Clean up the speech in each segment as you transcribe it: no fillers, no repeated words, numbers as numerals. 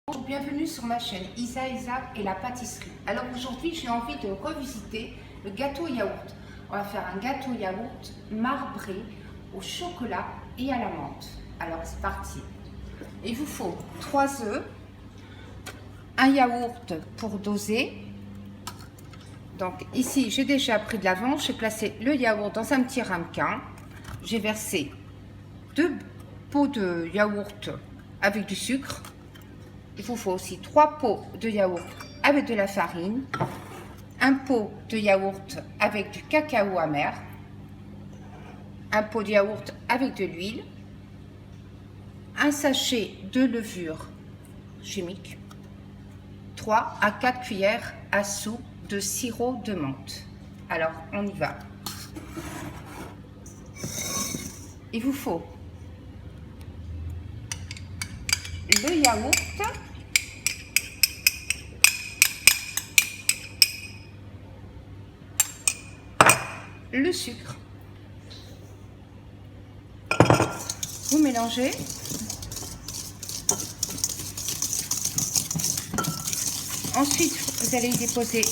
Bonjour, bienvenue sur ma chaîne Isa et la pâtisserie. Alors aujourd'hui j'ai envie de revisiter le gâteau yaourt. On va faire un gâteau yaourt marbré au chocolat et à la menthe. Alors c'est parti. Il vous faut 3 œufs, un yaourt pour doser. Donc ici j'ai déjà pris de l'avance, j'ai placé le yaourt dans un petit ramequin. J'ai versé 2 pots de yaourt avec du sucre. Il vous faut aussi 3 pots de yaourt avec de la farine, un pot de yaourt avec du cacao amer, un pot de yaourt avec de l'huile, un sachet de levure chimique, 3 à 4 cuillères à soupe de sirop de menthe. Alors on y va. Il vous faut le yaourt, le sucre. Vous mélangez. Ensuite, vous allez y déposer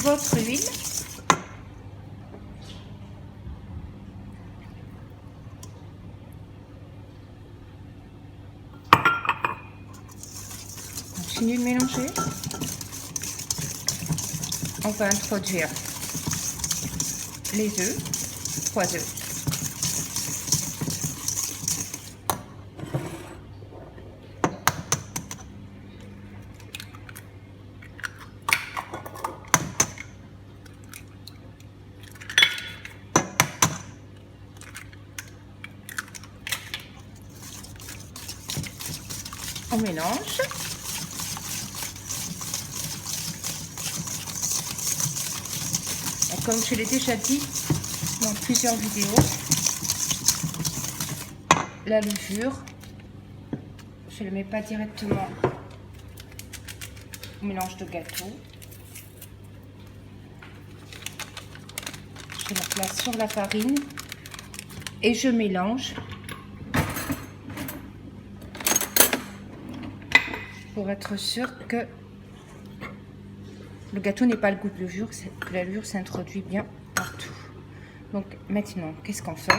votre huile. Continuez de mélanger. On va introduire les œufs, 3 œufs. On mélange. Et comme je l'ai déjà dit dans plusieurs vidéos, la levure, je ne le mets pas directement au mélange de gâteau. Je la place sur la farine et je mélange pour être sûr que le gâteau n'ait pas le goût de levure, que la levure s'introduit bien partout. Donc maintenant, qu'est-ce qu'on fait?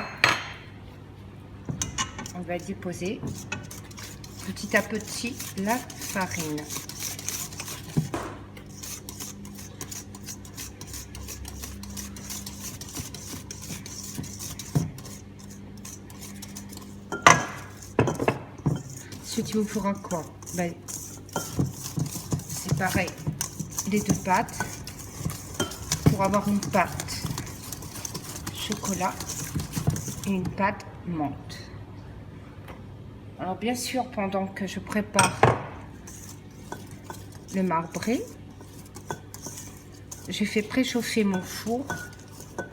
On va déposer petit à petit la farine. Ensuite, il vous faudra quoi? Ben, séparer les 2 pâtes pour avoir une pâte chocolat et une pâte menthe. Alors bien sûr, pendant que je prépare le marbré, j'ai fait préchauffer mon four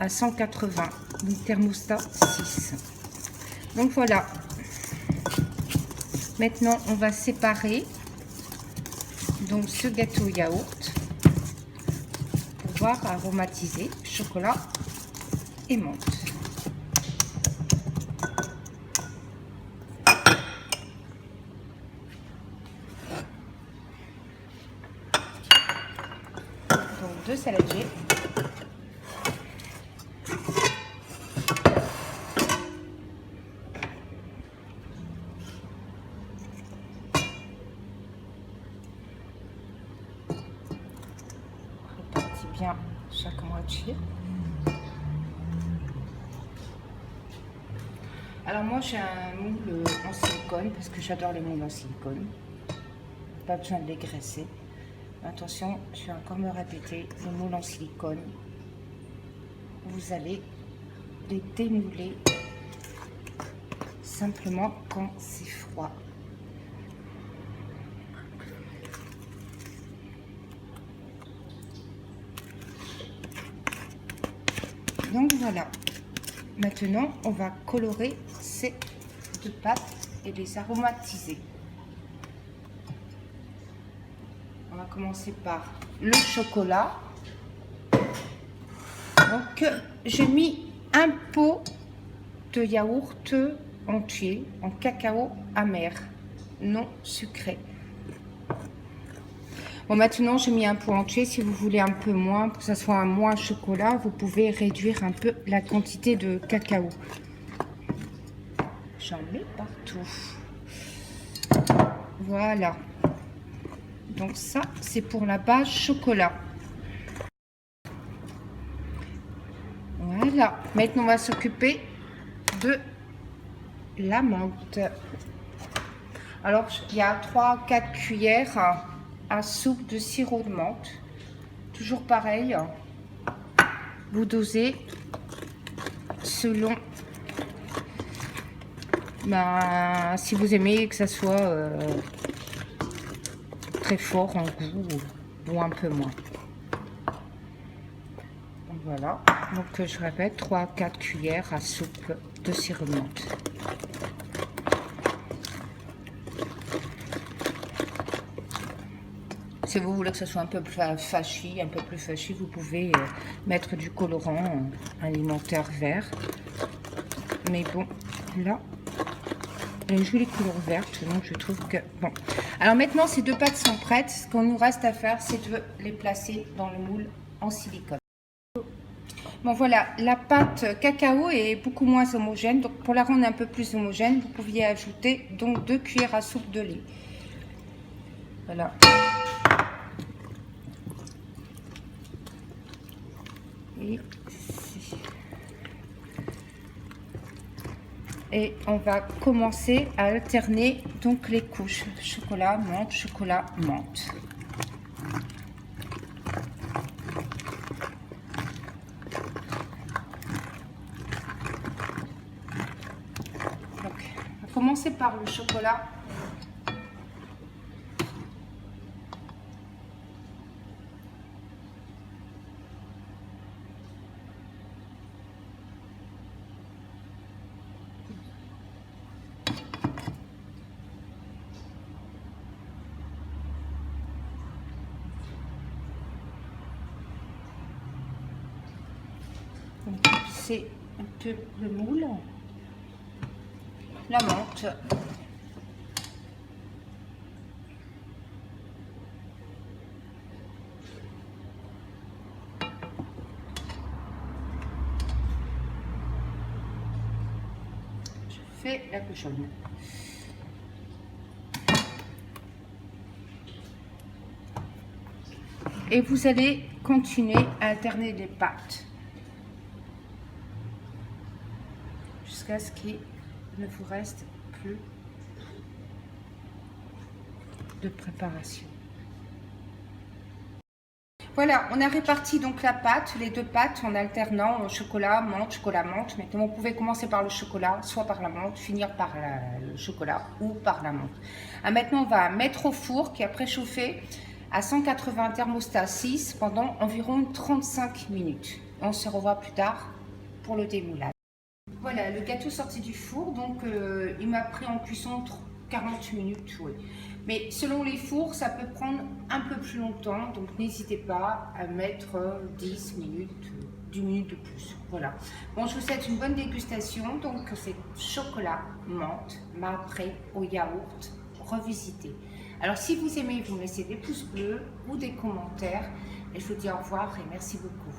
à 180, donc thermostat 6. Donc voilà. Maintenant, on va séparer donc ce gâteau yaourt pour pouvoir aromatiser chocolat et menthe. Donc 2 saladiers. Répartis bien chaque moitié. Alors moi j'ai un moule en silicone parce que j'adore les moules en silicone. Pas besoin de les graisser. Attention, je vais encore me répéter, les moules en silicone, vous allez les démouler simplement quand c'est froid. Donc voilà. Maintenant, on va colorer ces 2 pâtes et les aromatiser. On va commencer par le chocolat. Donc, j'ai mis un pot de yaourt entier en cacao amer, non sucré. Bon, maintenant j'ai mis un pot entier. Si vous voulez un peu moins, pour que ça soit un moins chocolat, vous pouvez réduire un peu la quantité de cacao. J'en mets partout. Voilà. Donc ça, c'est pour la base chocolat. Voilà. Maintenant, on va s'occuper de la menthe. Alors, il y a 3-4 cuillères à soupe de sirop de menthe. Toujours pareil. Vous dosez selon si vous aimez que ça soit très fort en goût ou un peu moins. Donc voilà. Donc je répète, 3-4 cuillères à soupe de sirop de menthe. Si vous voulez que ce soit un peu plus fâché, vous pouvez mettre du colorant alimentaire vert. Mais bon, là, il y a une jolie couleur verte, donc je trouve que bon. Alors maintenant, ces deux pâtes sont prêtes. Ce qu'on nous reste à faire, c'est de les placer dans le moule en silicone. Bon voilà, la pâte cacao est beaucoup moins homogène. Donc pour la rendre un peu plus homogène, vous pouviez ajouter donc 2 cuillères à soupe de lait. Voilà. Et on va commencer à alterner donc les couches chocolat, menthe, chocolat, menthe. Donc, on va commencer par le chocolat. C'est un peu le moule, la menthe, je fais la cochonne. Et vous allez continuer à alterner les pâtes jusqu'à ce qu'il ne vous reste plus de préparation. Voilà, on a réparti donc la pâte, les deux pâtes en alternant chocolat, menthe. Maintenant, vous pouvez commencer par le chocolat, soit par la menthe, finir par le chocolat ou par la menthe. Maintenant, on va mettre au four qui a préchauffé à 180 thermostat 6 pendant environ 35 minutes. On se revoit plus tard pour le démoulage. Voilà, le gâteau sorti du four, donc il m'a pris en cuisson 40 minutes, oui. Mais selon les fours, ça peut prendre un peu plus longtemps, donc n'hésitez pas à mettre 10 minutes, 10 minutes de plus. Voilà. Bon, je vous souhaite une bonne dégustation. Donc c'est chocolat, menthe, marbré au yaourt, revisité. Alors si vous aimez, vous me laissez des pouces bleus ou des commentaires. Et je vous dis au revoir et merci beaucoup.